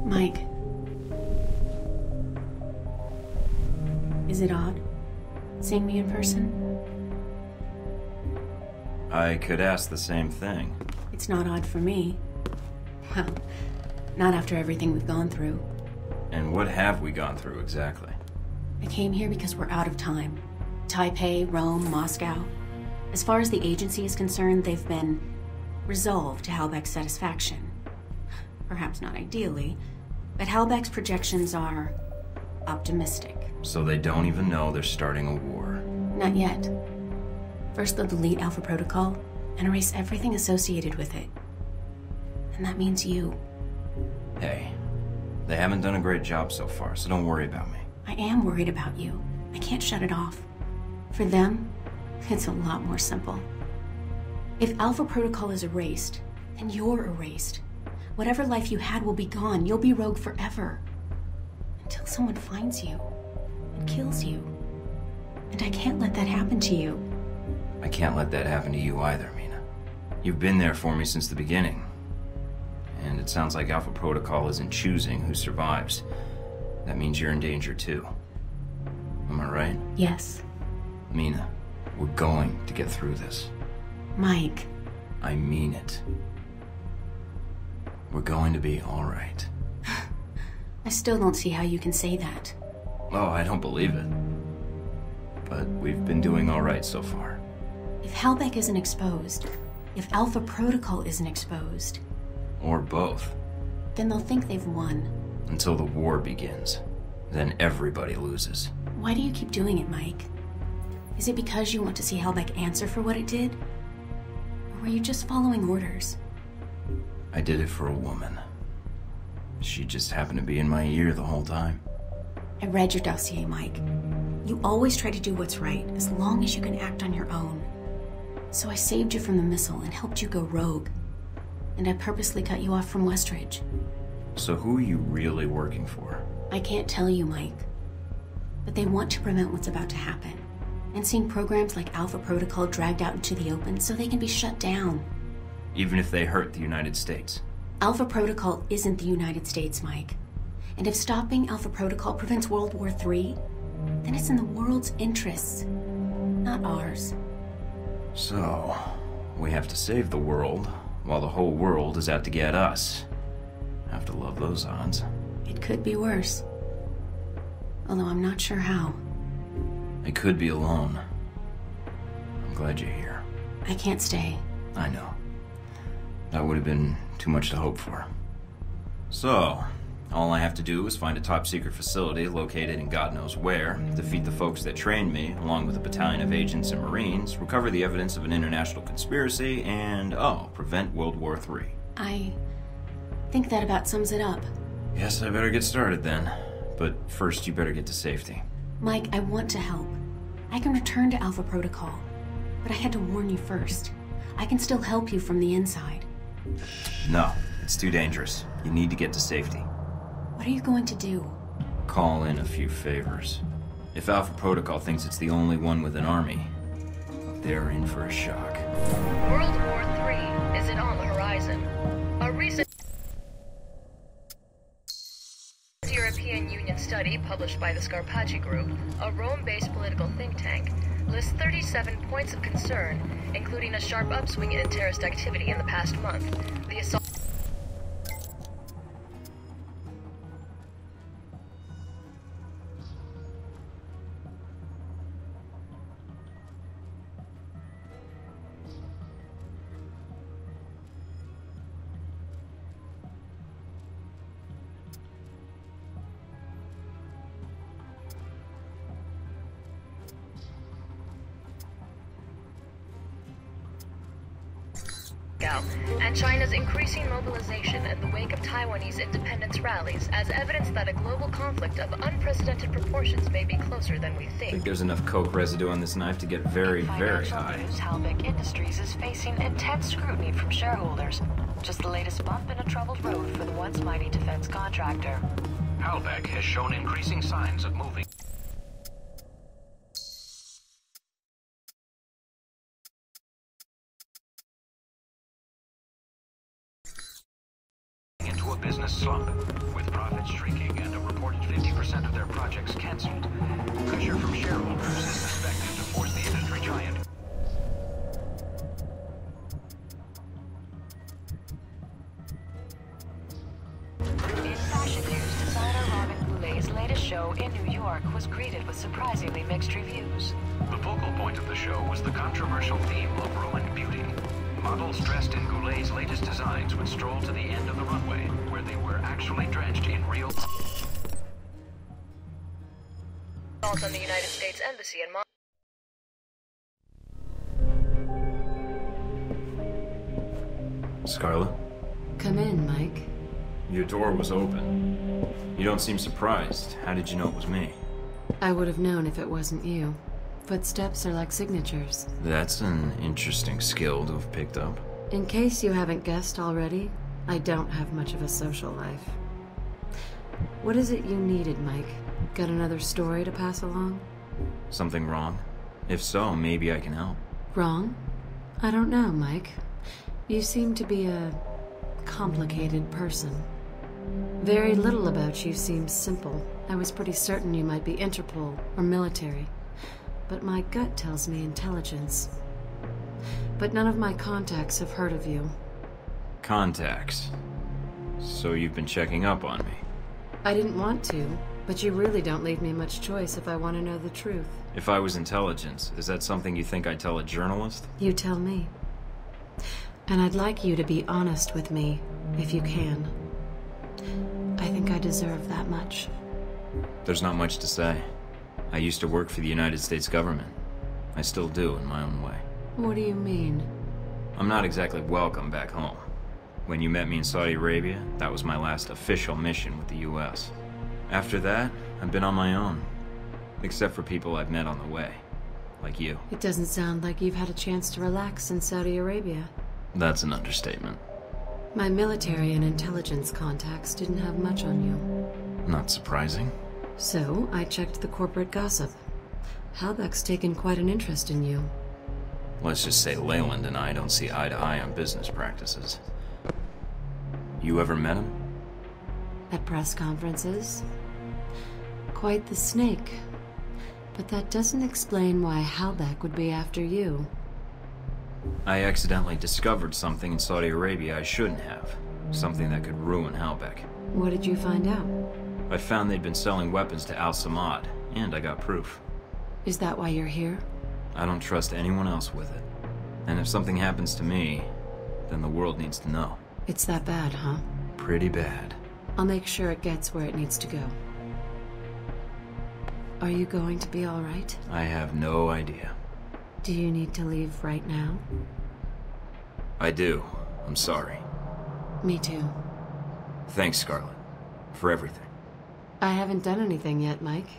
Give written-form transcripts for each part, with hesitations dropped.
Mike. Is it odd seeing me in person? I could ask the same thing. It's not odd for me. Well, not after everything we've gone through. And what have we gone through exactly? I came here because we're out of time. Taipei, Rome, Moscow. As far as the agency is concerned, they've been resolved to Halbeck's satisfaction. Perhaps not ideally, but Halbeck's projections are optimistic. So they don't even know they're starting a war. Not yet. First they'll delete Alpha Protocol and erase everything associated with it. And that means you. Hey, they haven't done a great job so far, so don't worry about me. I am worried about you. I can't shut it off. For them, it's a lot more simple. If Alpha Protocol is erased, then you're erased. Whatever life you had will be gone. You'll be rogue forever. Until someone finds you and kills you. And I can't let that happen to you. I can't let that happen to you either, Mina. You've been there for me since the beginning. And it sounds like Alpha Protocol isn't choosing who survives. That means you're in danger too. Am I right? Yes. Mina, we're going to get through this. Mike. I mean it. We're going to be all right. I still don't see how you can say that. Oh, I don't believe it. But we've been doing all right so far. If Halbeck isn't exposed, if Alpha Protocol isn't exposed... Or both. Then they'll think they've won. Until the war begins. Then everybody loses. Why do you keep doing it, Mike? Is it because you want to see Halbeck answer for what it did? Or were you just following orders? I did it for a woman. She just happened to be in my ear the whole time. I read your dossier, Mike. You always try to do what's right, as long as you can act on your own. So I saved you from the missile and helped you go rogue. And I purposely cut you off from Westridge. So who are you really working for? I can't tell you, Mike. But they want to prevent what's about to happen. And seeing programs like Alpha Protocol dragged out into the open so they can be shut down. Even if they hurt the United States? Alpha Protocol isn't the United States, Mike. And if stopping Alpha Protocol prevents World War III, then it's in the world's interests, not ours. So, we have to save the world, while the whole world is out to get us. Have to love those odds. It could be worse. Although I'm not sure how. I could be alone. I'm glad you're here. I can't stay. I know. That would have been too much to hope for. So, all I have to do is find a top-secret facility located in God knows where, defeat the folks that trained me, along with a battalion of agents and Marines, recover the evidence of an international conspiracy, and, prevent World War III. I think that about sums it up. Guess I better get started then. But first, you better get to safety. Mike, I want to help. I can return to Alpha Protocol. But I had to warn you first. I can still help you from the inside. No, it's too dangerous. You need to get to safety. What are you going to do? Call in a few favors. If Alpha Protocol thinks it's the only one with an army, they're in for a shock. World War III is it on the horizon? A recent European Union study published by the Scarpacci Group, a Rome-based political think tank, lists 37 points of concern, including a sharp upswing in terrorist activity in the past month, the assault and China's increasing mobilization in the wake of Taiwanese independence rallies as evidence that a global conflict of unprecedented proportions may be closer than we I think. think there's enough coke residue on this knife to get very, very high. News, Halbeck Industries is facing intense scrutiny from shareholders. Just the latest bump in a troubled road for the once mighty defense contractor. Halbeck has shown increasing signs of moving into a business a slump, with profits shrinking and a reported 50% of their projects cancelled. Pressure from shareholders is suspected to force the industry giant. In fashion news, designer Robin Goulet's latest show in New York was greeted with surprisingly mixed reviews. The focal point of the show was the controversial theme of ruined beauty. Models dressed in Goulet's latest designs would stroll to the end of the runway, where they were actually drenched in real... Calls on the United States Embassy in Scarlett? Come in, Mike. Your door was open. You don't seem surprised. How did you know it was me? I would have known if it wasn't you. Footsteps are like signatures. That's an interesting skill to have picked up. In case you haven't guessed already, I don't have much of a social life. What is it you needed, Mike? Got another story to pass along? Something wrong? If so, maybe I can help. Wrong? I don't know, Mike. You seem to be a complicated person. Very little about you seems simple. I was pretty certain you might be Interpol or military. But my gut tells me intelligence. But none of my contacts have heard of you. Contacts? So you've been checking up on me? I didn't want to, but you really don't leave me much choice if I want to know the truth. If I was intelligence, is that something you think I'd tell a journalist? You tell me. And I'd like you to be honest with me, if you can. I think I deserve that much. There's not much to say. I used to work for the United States government. I still do, in my own way. What do you mean? I'm not exactly welcome back home. When you met me in Saudi Arabia, that was my last official mission with the US. After that, I've been on my own. Except for people I've met on the way. Like you. It doesn't sound like you've had a chance to relax in Saudi Arabia. That's an understatement. My military and intelligence contacts didn't have much on you. Not surprising. So, I checked the corporate gossip. Halbeck's taken quite an interest in you. Let's just say Leyland and I don't see eye to eye on business practices. You ever met him? At press conferences? Quite the snake. But that doesn't explain why Halbeck would be after you. I accidentally discovered something in Saudi Arabia I shouldn't have. Something that could ruin Halbeck. What did you find out? I found they'd been selling weapons to Al Samad, and I got proof. Is that why you're here? I don't trust anyone else with it. And if something happens to me, then the world needs to know. It's that bad, huh? Pretty bad. I'll make sure it gets where it needs to go. Are you going to be all right? I have no idea. Do you need to leave right now? I do. I'm sorry. Me too. Thanks, Scarlett. For everything. I haven't done anything yet, Mike.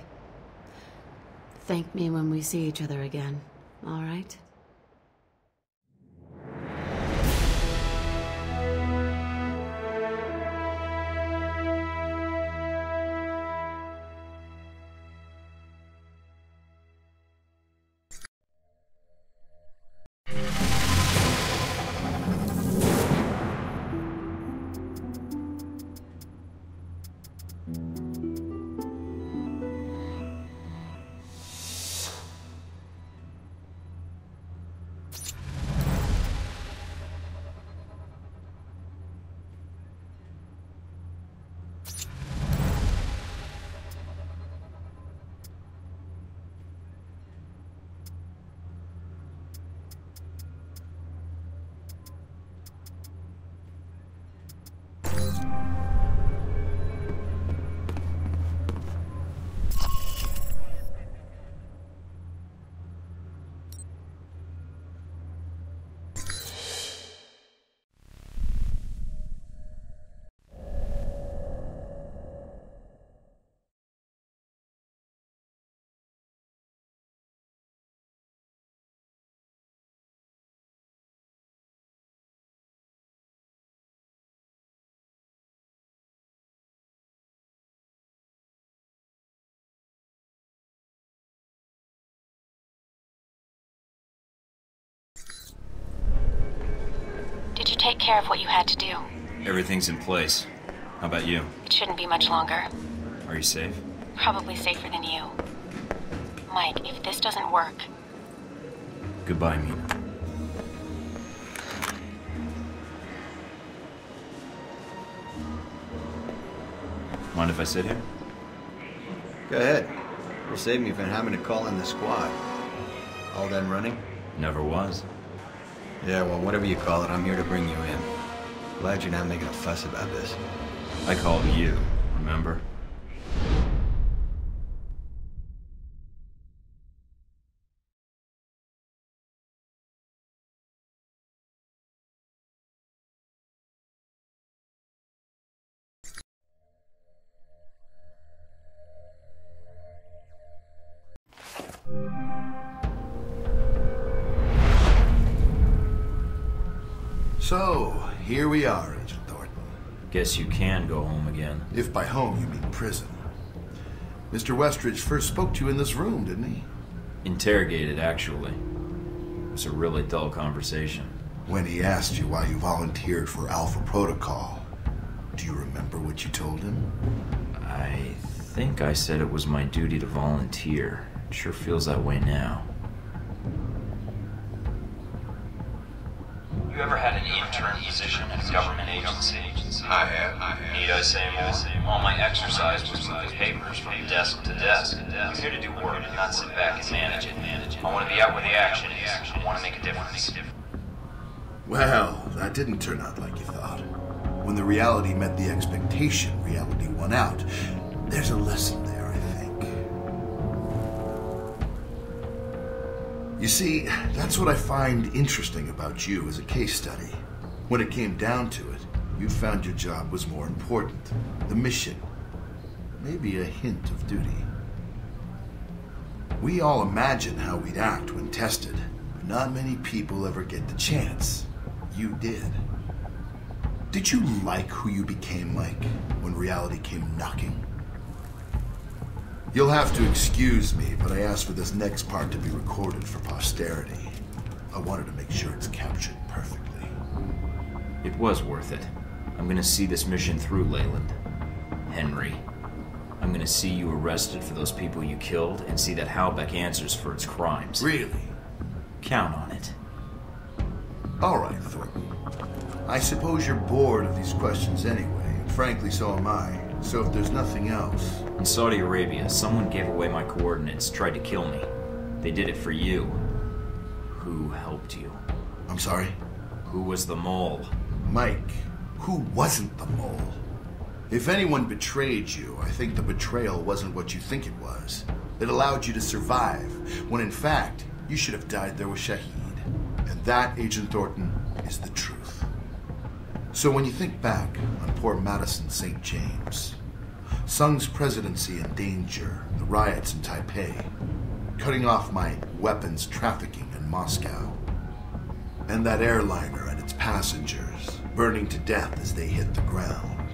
Thank me when we see each other again, all right? Did you take care of what you had to do? Everything's in place. How about you? It shouldn't be much longer. Are you safe? Probably safer than you. Mike, if this doesn't work... Goodbye, Mina. Mind if I sit here? Go ahead. It'll save me from having to call in the squad. All done running? Never was. Yeah, well, whatever you call it, I'm here to bring you in. Glad you're not making a fuss about this. I called you, remember? So, here we are, Agent Thorton. Guess you can go home again. If by home you mean prison. Mr. Westridge first spoke to you in this room, didn't he? Interrogated, actually. It was a really dull conversation. When he asked you why you volunteered for Alpha Protocol, do you remember what you told him? I think I said it was my duty to volunteer. It sure feels that way now. You ever had an intern position in a government agency? I have. Need I say more? All my exercise was moving papers from desk to desk. I'm here to do work, not sit back and manage it. I want to be out where the action is. I want to make a difference. Well, that didn't turn out like you thought. When the reality met the expectation, reality won out. There's a lesson there, I think. You see, that's what I find interesting about you as a case study. When it came down to it, you found your job was more important. The mission. Maybe a hint of duty. We all imagine how we'd act when tested, but not many people ever get the chance. You did. Did you like who you became, Mike, when reality came knocking? You'll have to excuse me, but I asked for this next part to be recorded for posterity. I wanted to make sure it's captured perfectly. It was worth it. I'm gonna see this mission through, Leyland. Henry. I'm gonna see you arrested for those people you killed and see that Halbeck answers for its crimes. Really? Count on it. All right, Thornton. I suppose you're bored of these questions anyway, and frankly, so am I. So if there's nothing else... In Saudi Arabia, someone gave away my coordinates, tried to kill me. They did it for you. Who helped you? I'm sorry? Who was the mole? Mike, who wasn't the mole? If anyone betrayed you, I think the betrayal wasn't what you think it was. It allowed you to survive, when in fact, you should have died there with Shahid. And that, Agent Thornton, is the truth. So when you think back on poor Madison St. James, Sung's presidency in danger, the riots in Taipei, cutting off my weapons trafficking in Moscow, and that airliner and its passengers burning to death as they hit the ground,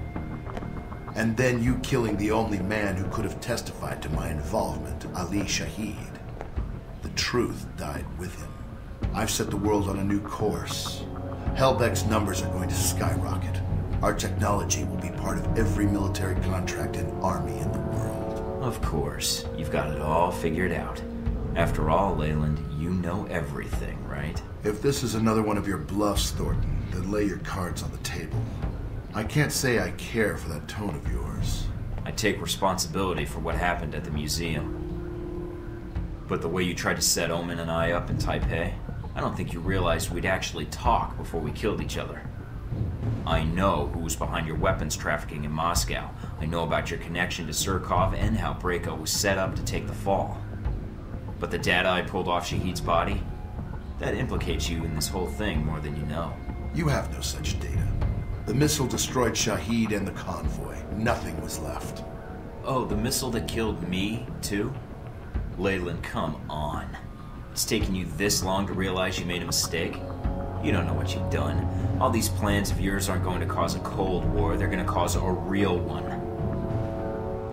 and then you killing the only man who could have testified to my involvement, Ali Shahid, the truth died with him. I've set the world on a new course. Halbeck's numbers are going to skyrocket. Our technology will be part of every military contract and army in the world. Of course. You've got it all figured out. After all, Leyland, you know everything, right? If this is another one of your bluffs, Thornton, then lay your cards on the table. I can't say I care for that tone of yours. I take responsibility for what happened at the museum. But the way you tried to set Omen and I up in Taipei, I don't think you realized we'd actually talk before we killed each other. I know who was behind your weapons trafficking in Moscow. I know about your connection to Surkov and how Brayko was set up to take the fall. But the data I pulled off Shahid's body, that implicates you in this whole thing more than you know. You have no such data. The missile destroyed Shahid and the convoy. Nothing was left. Oh, the missile that killed me, too? Leyland, come on. It's taken you this long to realize you made a mistake? You don't know what you've done. All these plans of yours aren't going to cause a Cold War, they're going to cause a real one.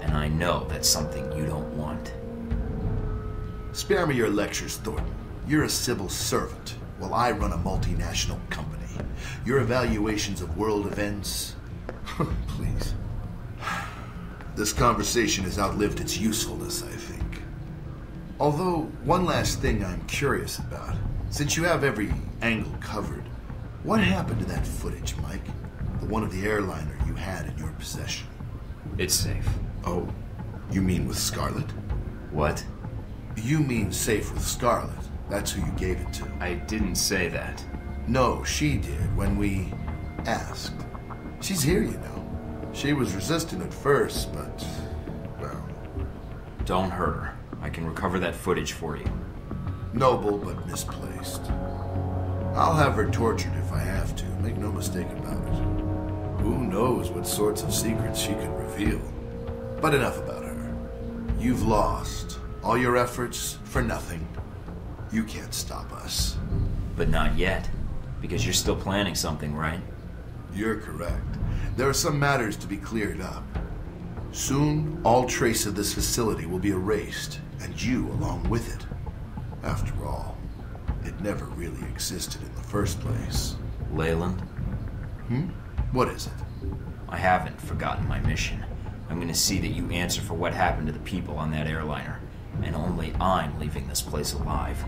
And I know that's something you don't want. Spare me your lectures, Thornton. You're a civil servant, while I run a multinational company. Your evaluations of world events... Please. This conversation has outlived its usefulness, I think. Although, one last thing I'm curious about. Since you have every angle covered, what happened to that footage, Mike? The one of the airliner you had in your possession. It's safe. Oh, you mean with Scarlet? What? You mean safe with Scarlet. That's who you gave it to. I didn't say that. No, she did when we asked. She's here, you know. She was resistant at first, but, well... Don't hurt her. I can recover that footage for you. Noble, but misplaced. I'll have her tortured if I have to. Make no mistake about it. Who knows what sorts of secrets she could reveal. But enough about her. You've lost. All your efforts for nothing. You can't stop us. But not yet. Because you're still planning something, right? You're correct. There are some matters to be cleared up. Soon, all trace of this facility will be erased, and you along with it. After all, it never really existed in the first place. Leyland? What is it? I haven't forgotten my mission. I'm gonna see that you answer for what happened to the people on that airliner. And only I'm leaving this place alive.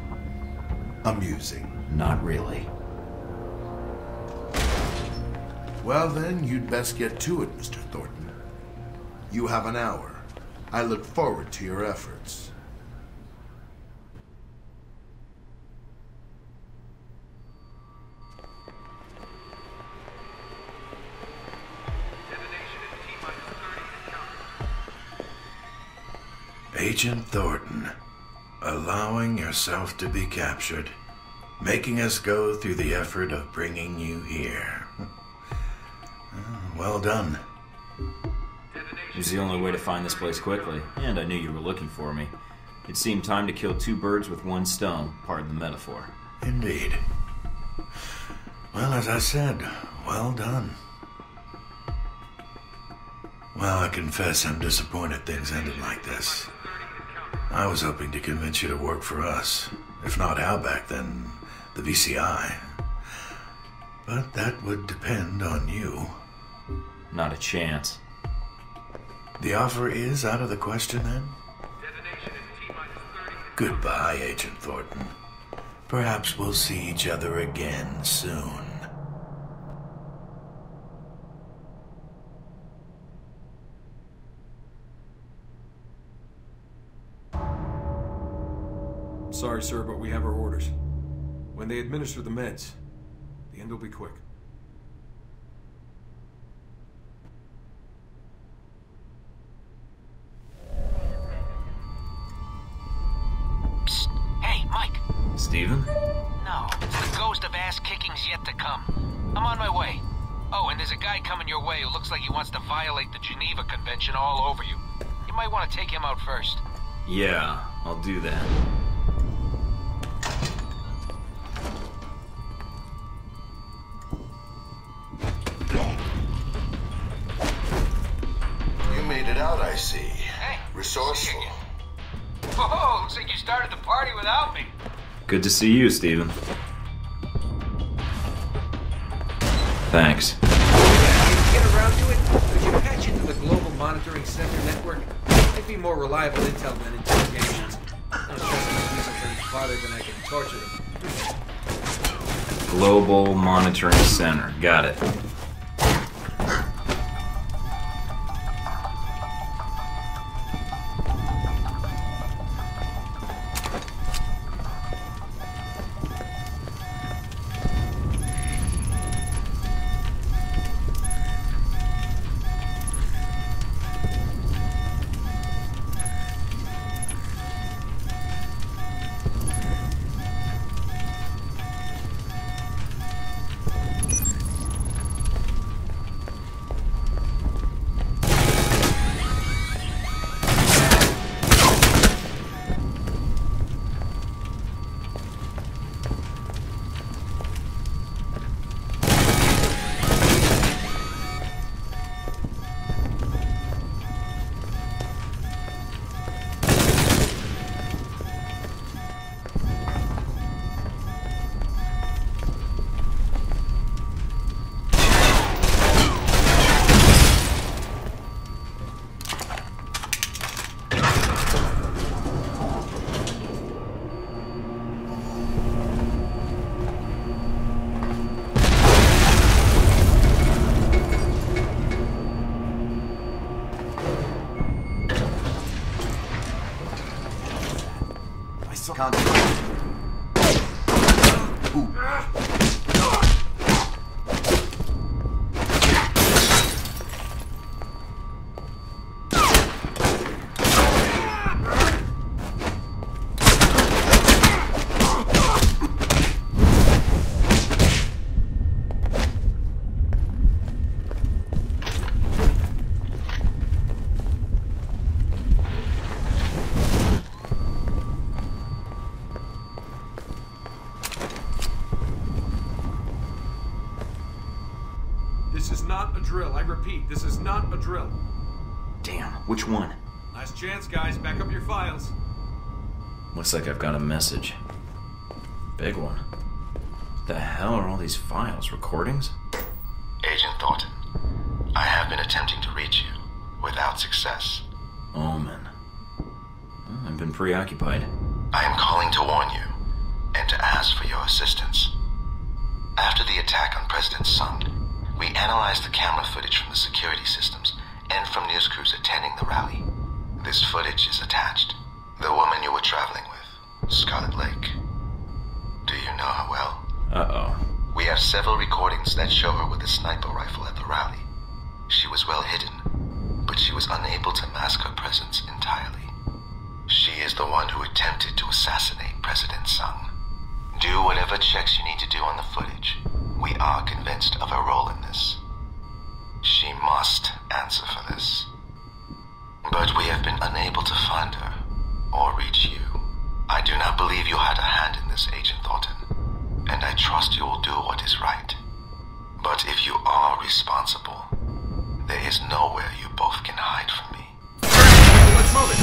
Amusing. Not really. Well then, you'd best get to it, Mr. Thornton. You have an hour. I look forward to your efforts. Agent Thornton, allowing yourself to be captured, making us go through the effort of bringing you here. Well done. It was the only way to find this place quickly, and I knew you were looking for me. It seemed time to kill two birds with one stone, pardon the metaphor. Indeed. Well, as I said, well done. Well, I confess I'm disappointed things ended like this. I was hoping to convince you to work for us. If not Outback, then the VCI. But that would depend on you. Not a chance. The offer is out of the question, then? Goodbye, Agent Thornton. Perhaps we'll see each other again soon. Sorry, sir, but we have our orders. When they administer the meds, the end will be quick. Psst. Hey, Mike. Steven? No, it's the ghost of ass kicking's yet to come. I'm on my way. Oh, and there's a guy coming your way who looks like he wants to violate the Geneva Convention all over you. You might want to take him out first. Yeah, I'll do that. You made it out, I see. Hey. Resourceful. Whoa, looks like you started the party without me. Good to see you, Steven. Thanks. Get around to it? Could you patch into the Global Monitoring Center network? Might be more reliable intel than interrogations. Don't trust these weasels any farther than I can torture them. Global Monitoring Center. Got it. Contact. Ooh. This is not a drill. I repeat, this is not a drill. Damn, which one? Last chance, guys. Back up your files. Looks like I've got a message. Big one. What the hell are all these files? Recordings? Agent Thorton, I have been attempting to reach you, without success. Omen. Well, I've been preoccupied. I am calling to warn you, and to ask for your assistance. After the attack on President Sung, we analyzed the camera footage from the security systems and from news crews attending the rally. This footage is attached. The woman you were traveling with, Scarlet Lake. Do you know her well? Uh-oh. We have several recordings that show her with a sniper rifle at the rally. She was well hidden, but she was unable to mask her presence entirely. She is the one who attempted to assassinate President Sung. Do whatever checks you need to do on the footage. We are convinced of her role in this. She must answer for this. But we have been unable to find her, or reach you. I do not believe you had a hand in this, Agent Thornton, and I trust you will do what is right. But if you are responsible, there is nowhere you both can hide from me. Let's move it!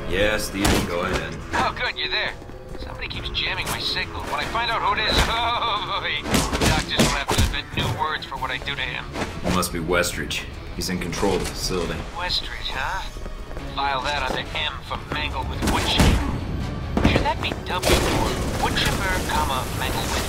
Yeah, Steven, go ahead. Oh, good, you're there. Somebody keeps jamming my signal. When I find out who it is, oh, boy. Doctors will have to invent new words for what I do to him. It must be Westridge. He's in control of the facility. Westridge, huh? File that under M for mangled with wood chip. Should that be W or wood chipper, comma, mangled with?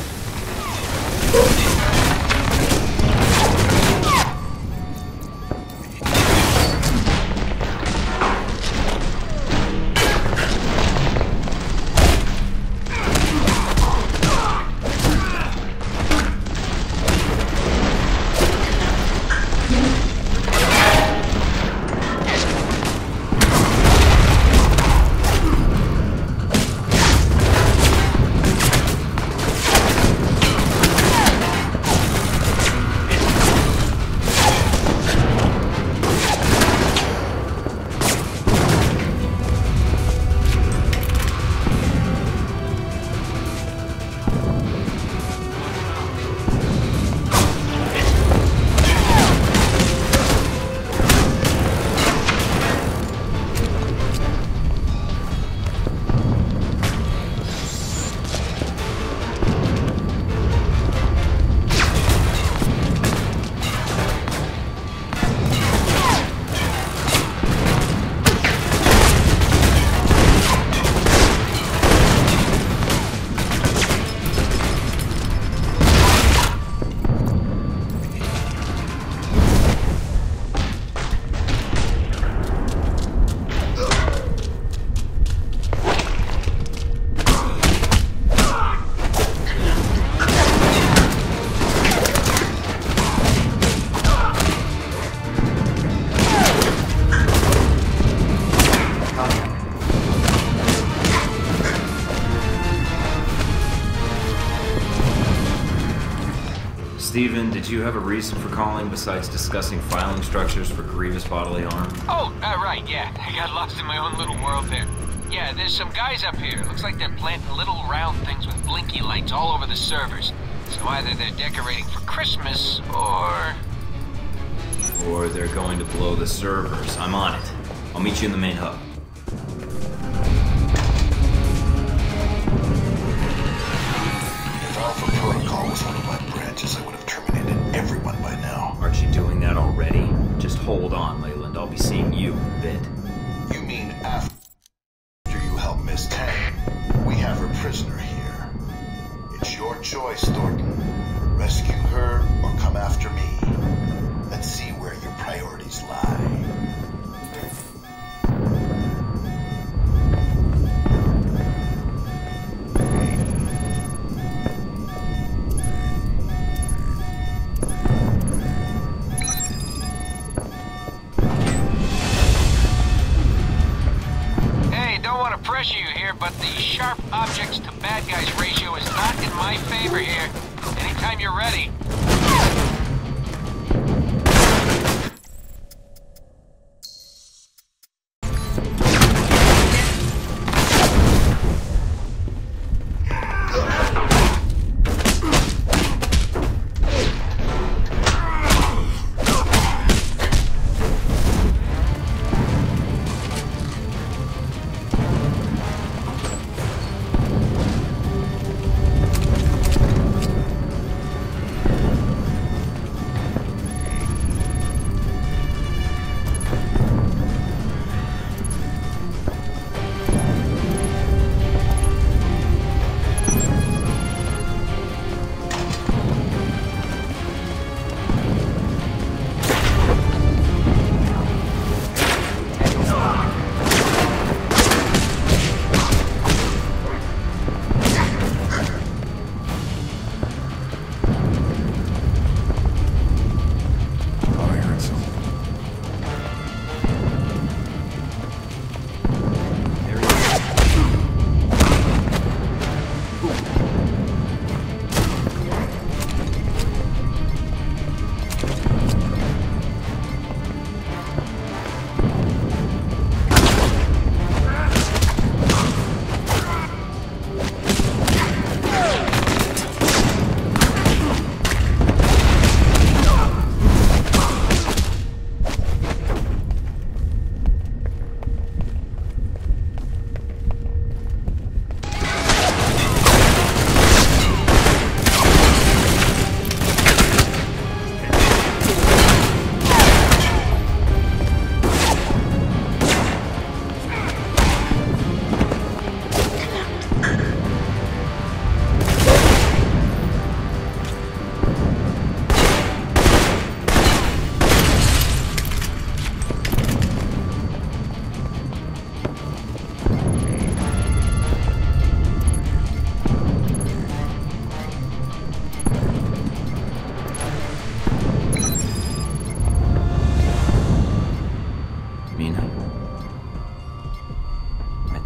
Steven, did you have a reason for calling besides discussing filing structures for grievous bodily harm? Oh, right, yeah. I got lost in my own little world there. Yeah, there's some guys up here. Looks like they're planting little round things with blinky lights all over the servers. So either they're decorating for Christmas, or... Or they're going to blow the servers. I'm on it. I'll meet you in the main hub. If Alpha Protocol was one of my branches, I would have terminated everyone by now. Aren't you doing that already? Just hold on, Leyland. I'll be seeing you in a bit. You mean after you help Miss Tang? We have her prisoner here. It's your choice, Thornton. Rescue her or come after me. Let's see where your priorities lie. Pressure you here, but the sharp objects to bad guys ratio is not in my favor here. Anytime you're ready.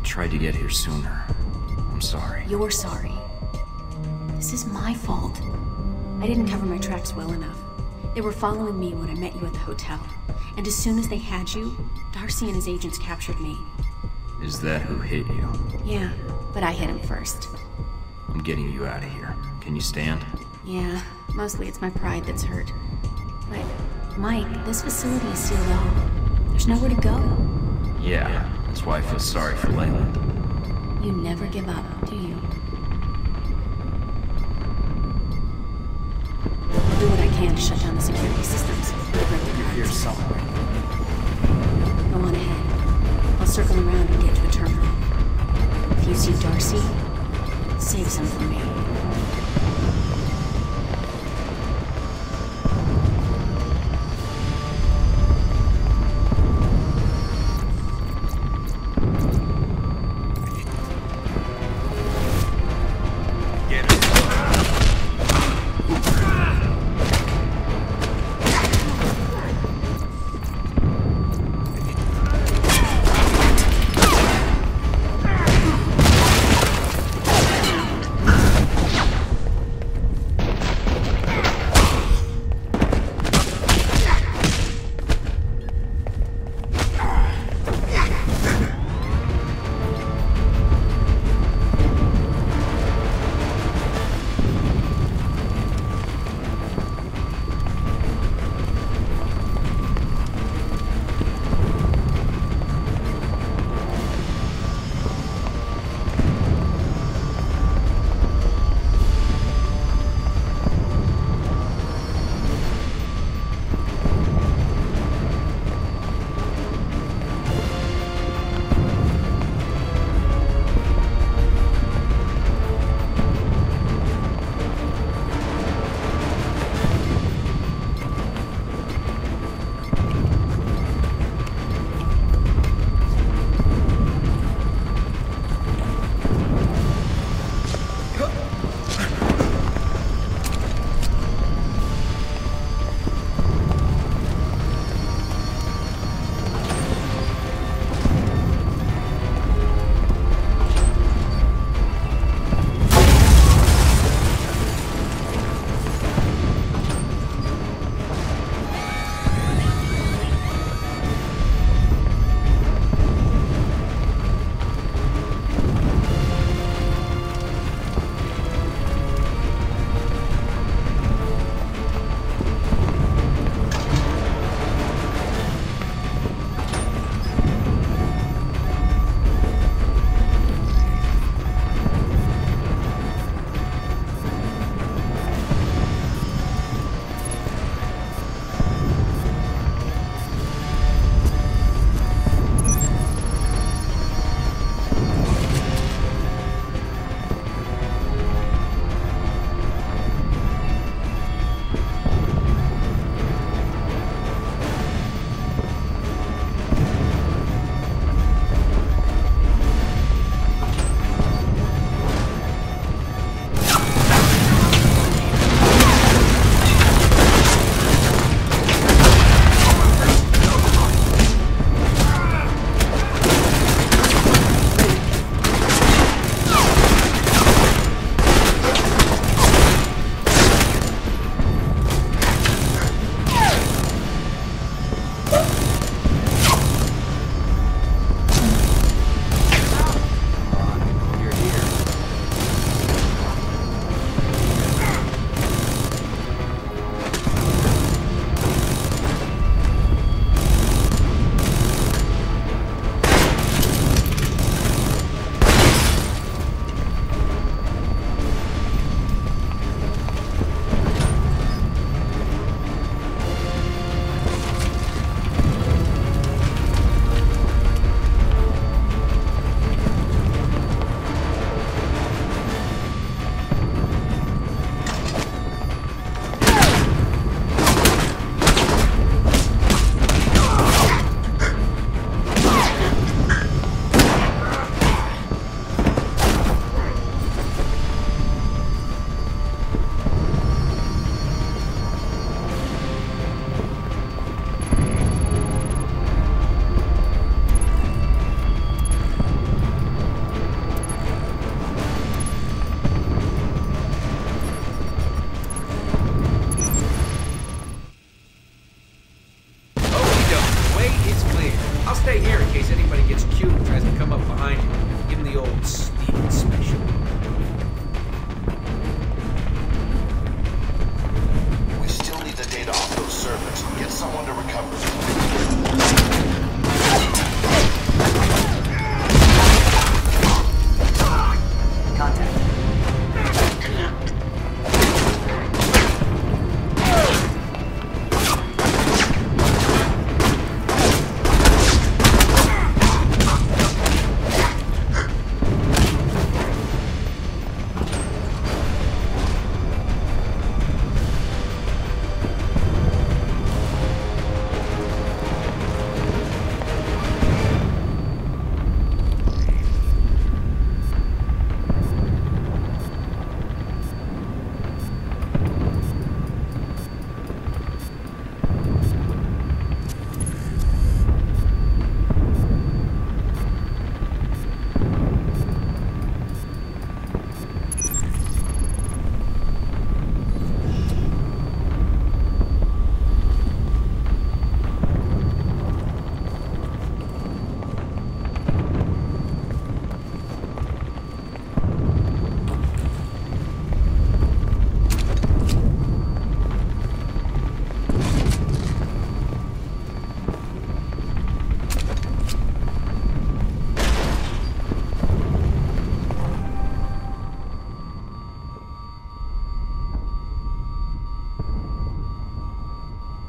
Tried to get here sooner. I'm sorry. You're sorry. This is my fault. I didn't cover my tracks well enough. They were following me when I met you at the hotel. And as soon as they had you, Darcy and his agents captured me. Is that who hit you? Yeah, but I hit him first. I'm getting you out of here. Can you stand? Yeah, mostly it's my pride that's hurt. But, Mike, this facility is sealed off. There's nowhere to go. Yeah, that's why I feel sorry for Leyland. You never give up, do you? I'll do what I can to shut down the security systems. Here somewhere. Go on ahead. I'll circle around and get to the terminal. If you see Darcy, save some for me. I'll stay here in case anybody gets cute and tries to come up behind you. Give him the old sneak inspection. We still need the data off those servers. Get someone to recover it. Contact.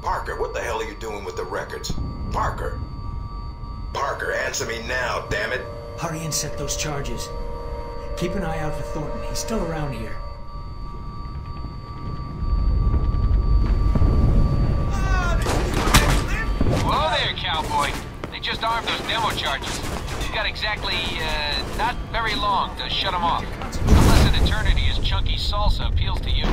Parker, what the hell are you doing with the records? Parker! Parker, answer me now, damn it! Hurry and set those charges. Keep an eye out for Thornton. He's still around here. Whoa there, cowboy. They just armed those demo charges. You've got exactly, not very long to shut them off. Unless an eternity as chunky salsa appeals to you.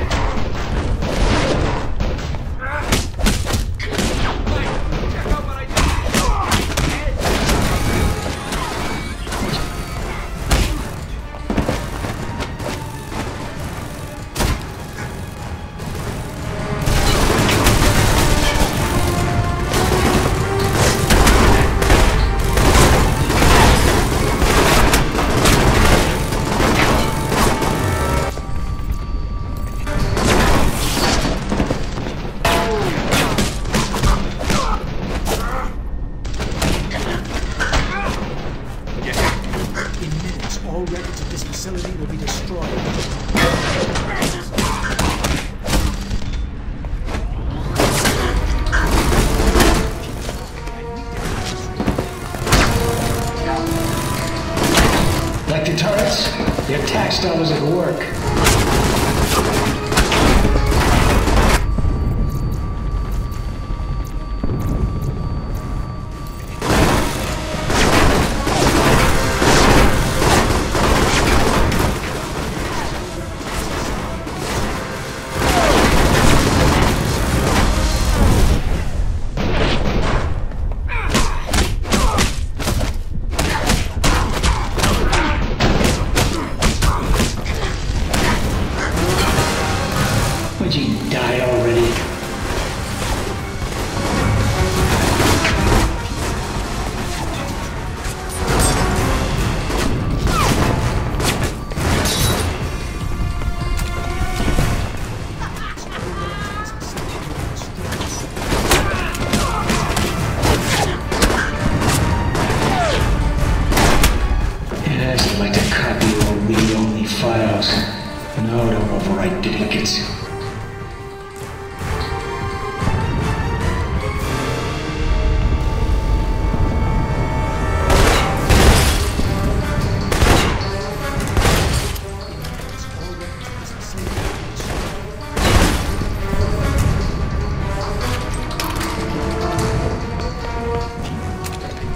All records of this facility will be destroyed. Like the turrets, their tax dollars at work. Would you die already? Yes, I'd like to copy your read-only files. No, don't overwrite duplicates.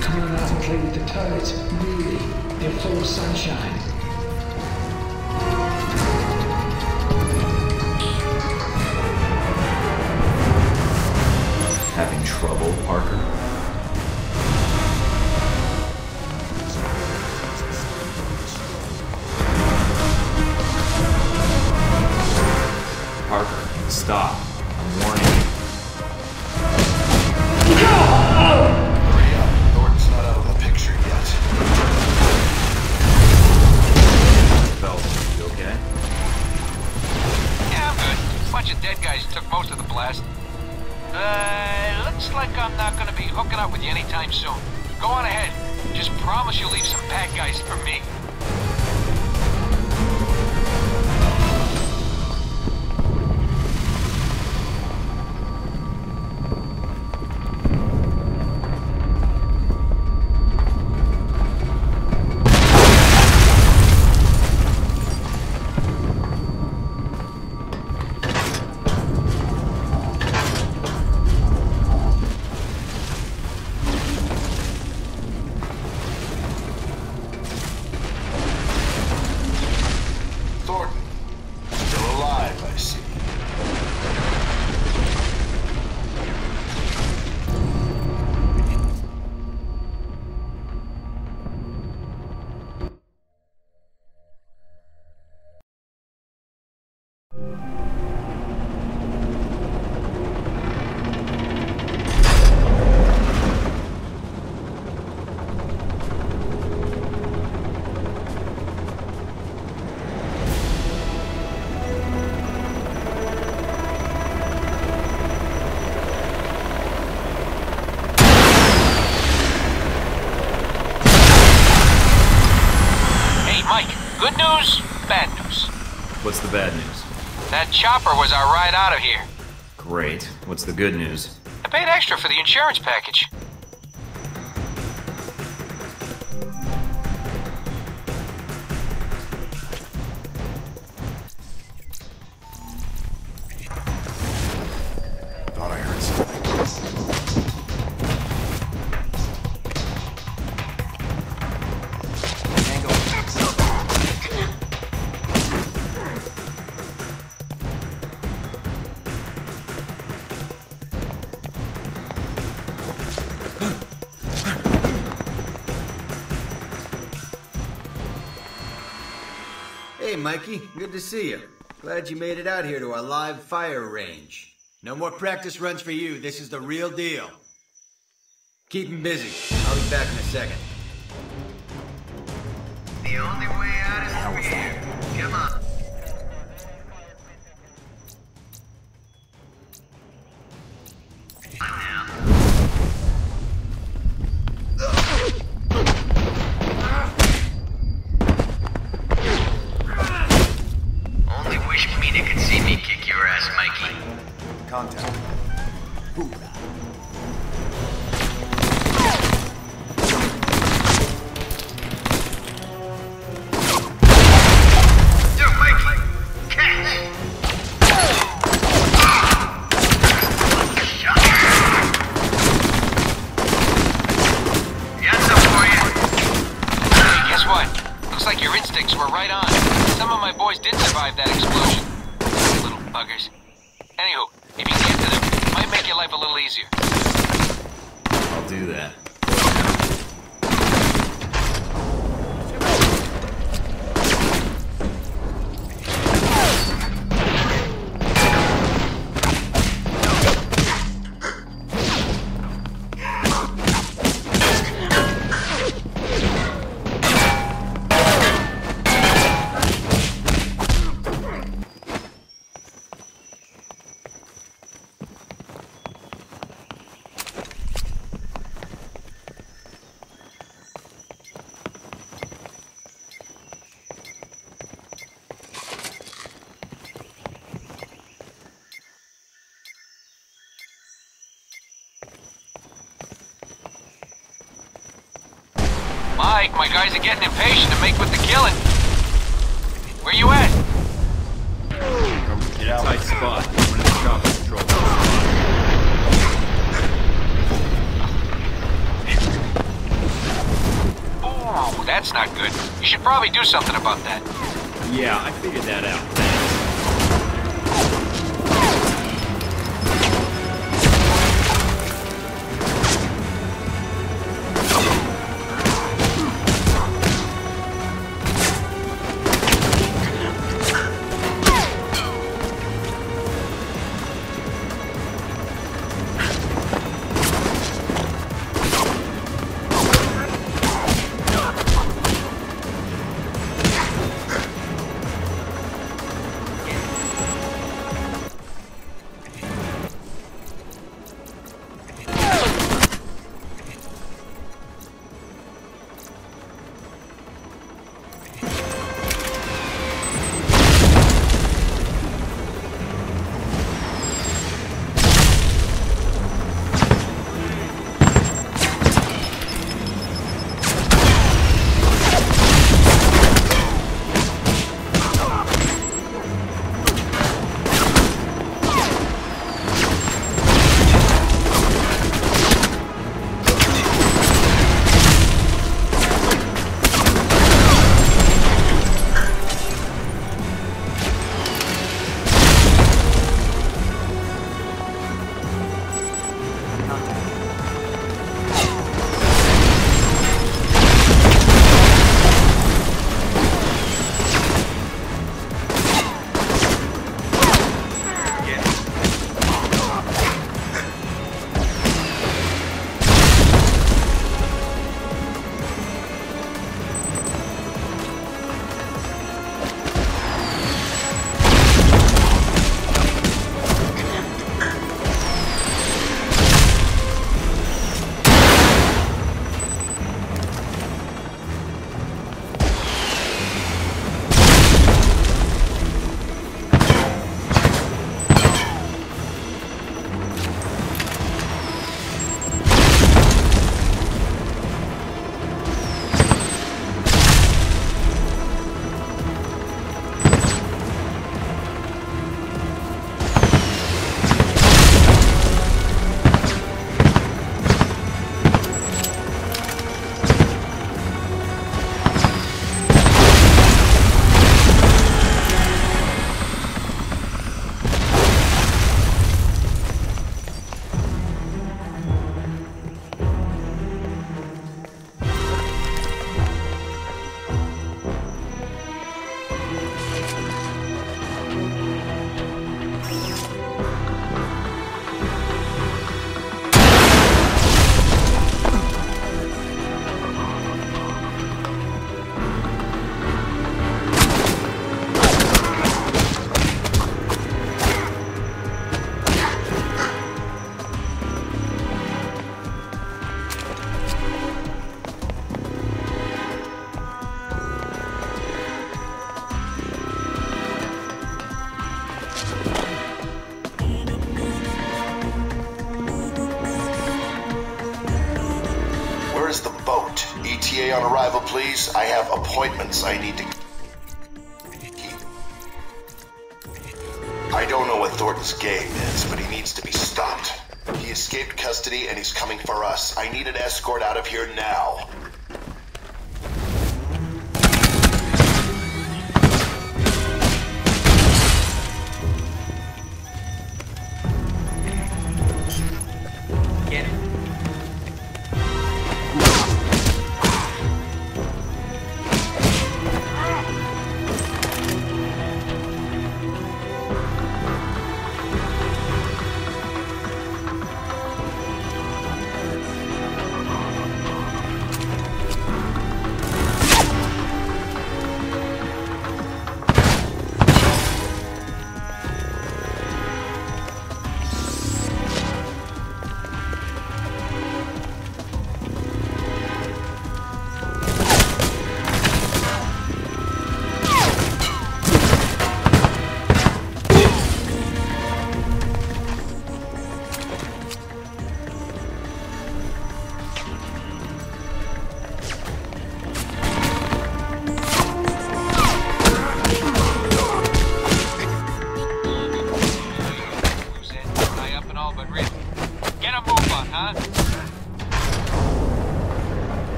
Come on out and play with the turrets. Really, they're full of sunshine. Having trouble, Parker? Parker, stop. I'm warning you. Hurry up. Thornton's up with you anytime soon. Go on ahead. Just promise you'll leave some bad guys for me. Good news, bad news. What's the bad news? That chopper was our ride out of here. Great. What's the good news? I paid extra for the insurance package. Thought I heard something. Hey, Mikey. Good to see you. Glad you made it out here to our live fire range. No more practice runs for you. This is the real deal. Keep him busy. I'll be back in a second. The only way out is through here. Come on. Contact. Hoorah. Guess what? Looks like your instincts were right on. Some of my boys did survive that explosion. Little buggers. Anywho, if you can get to them, it might make your life a little easier. I'll do that. Mike, my guys are getting impatient to make with the killing. Where you at? In a tight spot. I'm in the chopper control. Oh, that's not good. You should probably do something about that. Yeah, I figured that out. boat. ETA on arrival, please. I have appointments I need to keep. I don't know what Thornton's game is, but he needs to be stopped. He escaped custody and he's coming for us. I need an escort out of here now. Get it.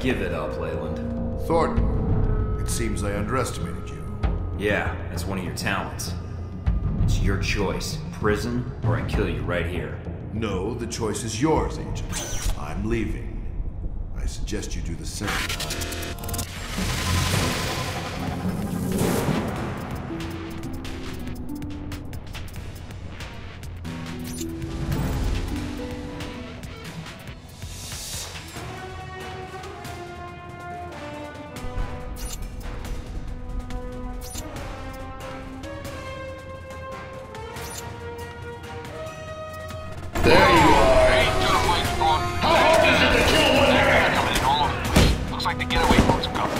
Give it up, Leyland. Thornton, it seems I underestimated you. Yeah, that's one of your talents. It's your choice. Prison, or I kill you right here. No, the choice is yours, Agent. I'm leaving. I suggest you do the same. There you are. How hard is it to kill one there? Coming in all over the place. Looks like the getaway boats are coming.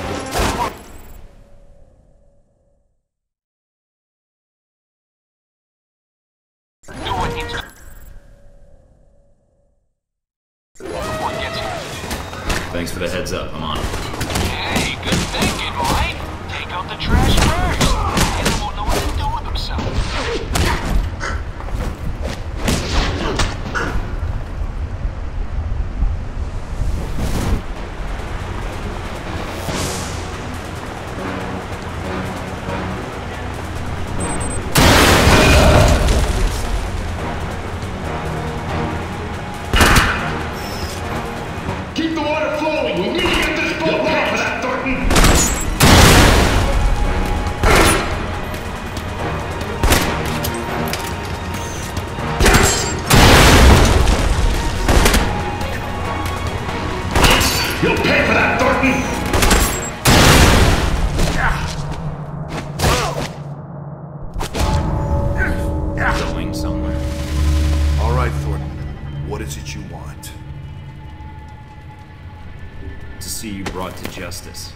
Do what needs to. Before it gets here. Thanks for the heads up. I'm on it. Hey, good thinking, Mike. Take out the trash first. And they won't know what to do with themselves. Keep the water flowing! We need to get this boat back for that, Thornton! You'll pay for that, Thornton! Going somewhere. All right, Thornton. What is it you want? To see you brought to justice.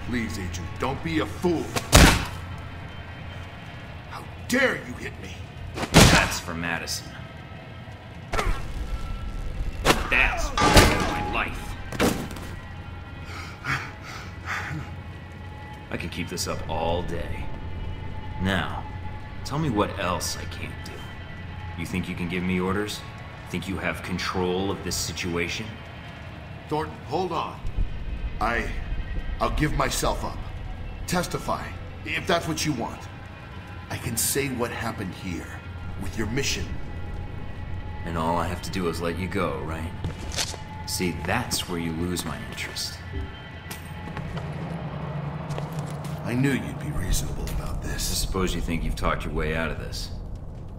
Please, Agent, don't be a fool. How dare you hit me? That's for Madison. That's for my life. I could keep this up all day. Now, tell me what else I can't do. You think you can give me orders? Think you have control of this situation? Thornton, hold on. I'll give myself up. Testify, if that's what you want. I can say what happened here, with your mission. And all I have to do is let you go, right? See, that's where you lose my interest. I knew you'd be reasonable about I this. suppose you think you've talked your way out of this.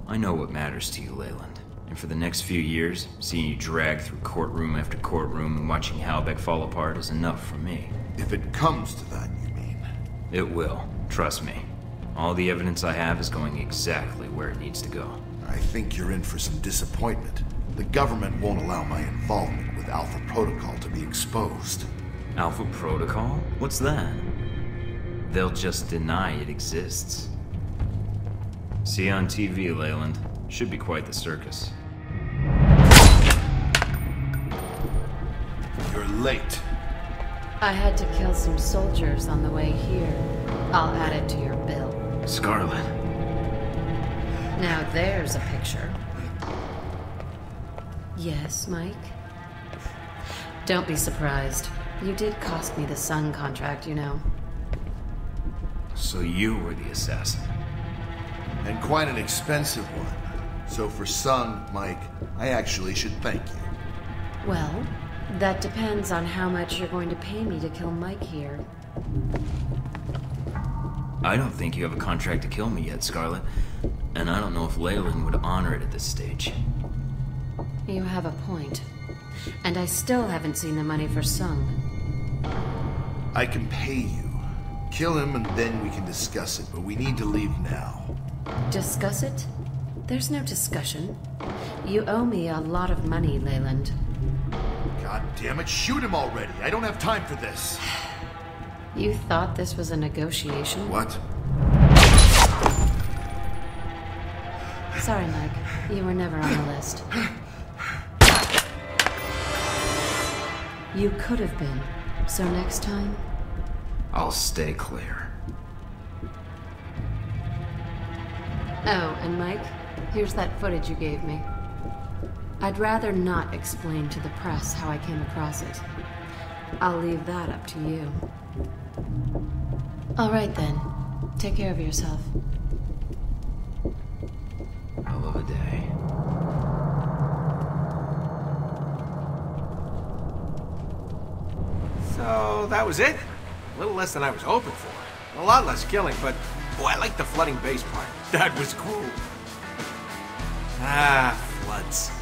I know what matters to you, Leyland. And for the next few years, seeing you drag through courtroom after courtroom and watching Halbeck fall apart is enough for me. If it comes to that, you mean? It will. Trust me. All the evidence I have is going exactly where it needs to go. I think you're in for some disappointment. The government won't allow my involvement with Alpha Protocol to be exposed. Alpha Protocol? What's that? They'll just deny it exists. See you on TV, Leyland. Should be quite the circus. You're late. I had to kill some soldiers on the way here. I'll add it to your bill. Scarlet. Now there's a picture. Yes, Mike? Don't be surprised. You did cost me the Sun contract, you know. So you were the assassin. And quite an expensive one. So for Sun, Mike, I actually should thank you. Well, that depends on how much you're going to pay me to kill Mike here. I don't think you have a contract to kill me yet, Scarlet. And I don't know if Leyland would honor it at this stage. You have a point. And I still haven't seen the money for Sung. I can pay you. Kill him and then we can discuss it, but we need to leave now. Discuss it? There's no discussion. You owe me a lot of money, Leyland. God damn it, shoot him already! I don't have time for this! You thought this was a negotiation? What? Sorry, Mike. You were never on the list. You could have been. So next time? I'll stay clear. Oh, and Mike, here's that footage you gave me. I'd rather not explain to the press how I came across it. I'll leave that up to you. All right then. Take care of yourself. Hell of a day. So, that was it? A little less than I was hoping for. A lot less killing, but boy, I like the flooding base part. That was cool. Ah, floods.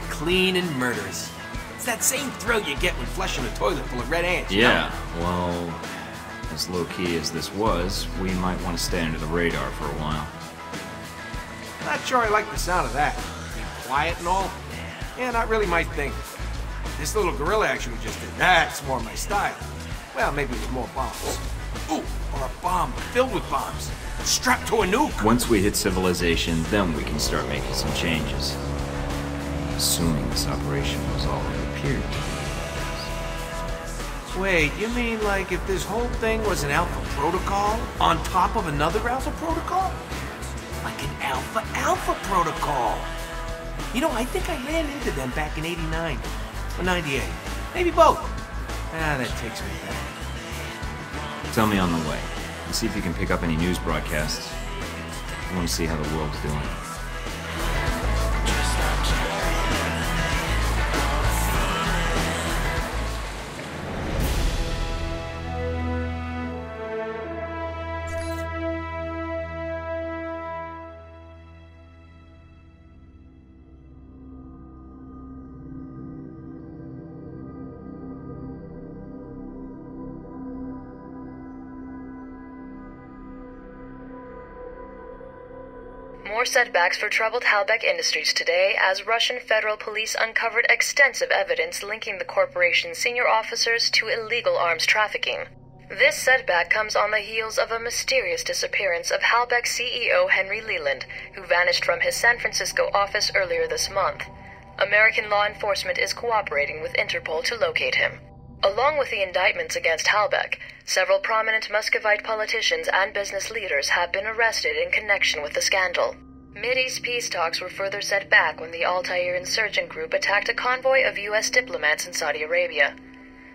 Clean and murderous. It's that same thrill you get when flushing a toilet full of red ants. Yeah, well, as low-key as this was, we might want to stay under the radar for a while. Not sure I like the sound of that. Being quiet and all. Yeah, not really my thing. This little guerrilla action we just did, that's more my style. Well, maybe with more bombs. Ooh, or a bomb filled with bombs. Strapped to a nuke. Once we hit civilization, then we can start making some changes. Assuming this operation was all it appeared to be. Wait, you mean like if this whole thing was an Alpha Protocol on top of another Alpha Protocol? Like an Alpha Protocol. You know, I think I ran into them back in 89 or 98. Maybe both. Ah, that takes me back. Tell me on the way. And see if you can pick up any news broadcasts. I want to see how the world's doing. More setbacks for troubled Halbeck Industries today as Russian federal police uncovered extensive evidence linking the corporation's senior officers to illegal arms trafficking. This setback comes on the heels of a mysterious disappearance of Halbeck CEO Henry Leland, who vanished from his San Francisco office earlier this month. American law enforcement is cooperating with Interpol to locate him. Along with the indictments against Halbeck, several prominent Muscovite politicians and business leaders have been arrested in connection with the scandal. Mideast peace talks were further set back when the Altair insurgent group attacked a convoy of U.S. diplomats in Saudi Arabia.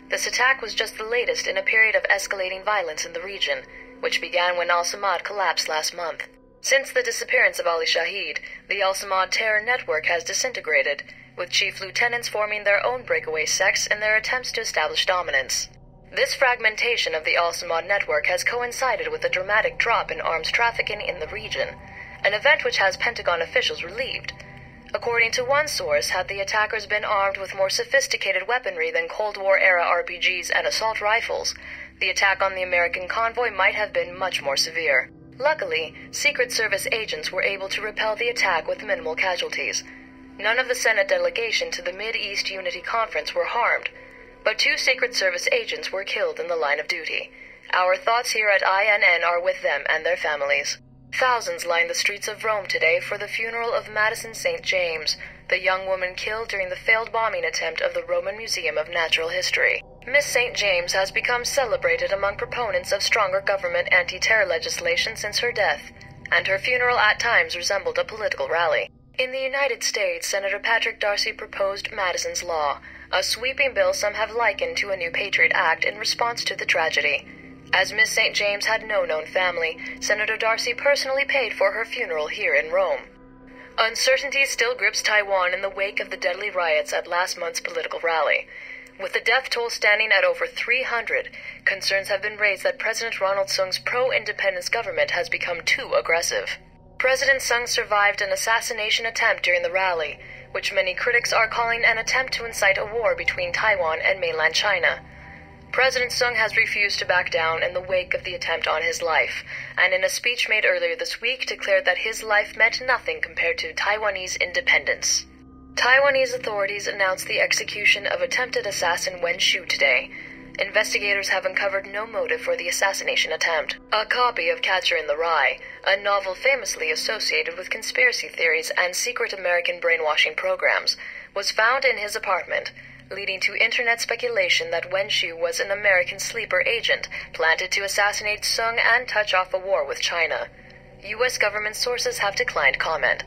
This attack was just the latest in a period of escalating violence in the region, which began when Al-Samad collapsed last month. Since the disappearance of Ali Shahid, the Al-Samad terror network has disintegrated, with chief lieutenants forming their own breakaway sects in their attempts to establish dominance. This fragmentation of the Al-Samad network has coincided with a dramatic drop in arms trafficking in the region, an event which has Pentagon officials relieved. According to one source, had the attackers been armed with more sophisticated weaponry than Cold War-era RPGs and assault rifles, the attack on the American convoy might have been much more severe. Luckily, Secret Service agents were able to repel the attack with minimal casualties. None of the Senate delegation to the Mid-East Unity Conference were harmed, but 2 Secret Service agents were killed in the line of duty. Our thoughts here at INN are with them and their families. Thousands lined the streets of Rome today for the funeral of Madison St. James, the young woman killed during the failed bombing attempt of the Roman Museum of Natural History. Miss St. James has become celebrated among proponents of stronger government anti-terror legislation since her death, and her funeral at times resembled a political rally. In the United States, Senator Patrick Darcy proposed Madison's Law, a sweeping bill some have likened to a new Patriot Act in response to the tragedy. As Miss St. James had no known family, Senator Darcy personally paid for her funeral here in Rome. Uncertainty still grips Taiwan in the wake of the deadly riots at last month's political rally. With the death toll standing at over 300, concerns have been raised that President Ronald Sung's pro-independence government has become too aggressive. President Sung survived an assassination attempt during the rally, which many critics are calling an attempt to incite a war between Taiwan and mainland China. President Sung has refused to back down in the wake of the attempt on his life, and in a speech made earlier this week declared that his life meant nothing compared to Taiwanese independence. Taiwanese authorities announced the execution of attempted assassin Wen Shu today. Investigators have uncovered no motive for the assassination attempt. A copy of Catcher in the Rye, a novel famously associated with conspiracy theories and secret American brainwashing programs, was found in his apartment, leading to internet speculation that Wen Shu was an American sleeper agent planted to assassinate Sung and touch off a war with China. U.S. government sources have declined comment.